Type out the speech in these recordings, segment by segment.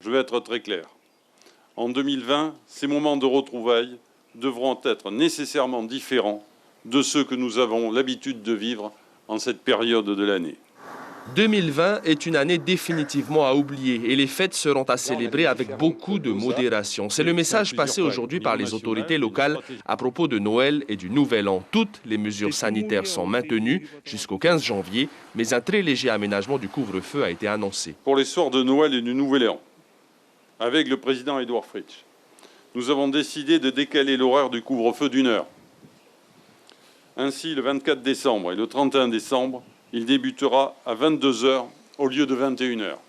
Je vais être très clair. En 2020, ces moments de retrouvailles devront être nécessairement différents de ceux que nous avons l'habitude de vivre en cette période de l'année. 2020 est une année définitivement à oublier et les fêtes seront à célébrer avec beaucoup de modération. C'est le message passé aujourd'hui par les autorités locales à propos de Noël et du Nouvel An. Toutes les mesures sanitaires sont maintenues jusqu'au 15 janvier, mais un très léger aménagement du couvre-feu a été annoncé. Pour les soirs de Noël et du Nouvel An, avec le président Édouard Fritch, nous avons décidé de décaler l'horaire du couvre-feu d'1 heure. Ainsi, le 24 décembre et le 31 décembre, il débutera à 22 heures au lieu de 21 heures.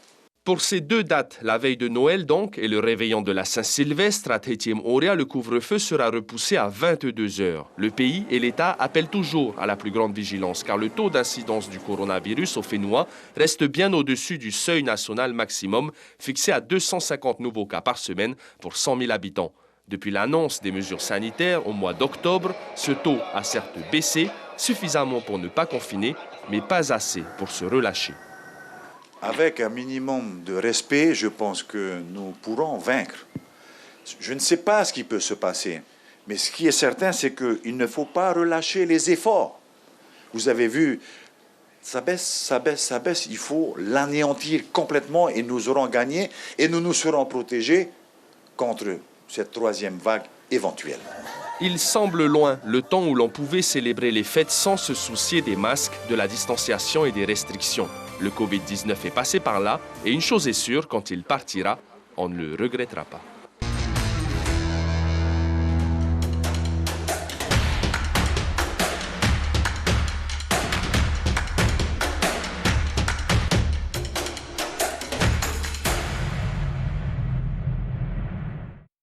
Pour ces deux dates, la veille de Noël donc et le réveillon de la Saint-Sylvestre à Tétième-Auréa, le couvre-feu sera repoussé à 22 heures. Le pays et l'État appellent toujours à la plus grande vigilance car le taux d'incidence du coronavirus au Fénois reste bien au-dessus du seuil national maximum fixé à 250 nouveaux cas par semaine pour 100 000 habitants. Depuis l'annonce des mesures sanitaires au mois d'octobre, ce taux a certes baissé, suffisamment pour ne pas confiner, mais pas assez pour se relâcher. Avec un minimum de respect, je pense que nous pourrons vaincre. Je ne sais pas ce qui peut se passer, mais ce qui est certain, c'est qu'il ne faut pas relâcher les efforts. Vous avez vu, ça baisse, ça baisse, ça baisse. Il faut l'anéantir complètement et nous aurons gagné et nous nous serons protégés contre cette troisième vague éventuelle. Il semble loin le temps où l'on pouvait célébrer les fêtes sans se soucier des masques, de la distanciation et des restrictions. Le Covid-19 est passé par là et une chose est sûre, quand il partira, on ne le regrettera pas.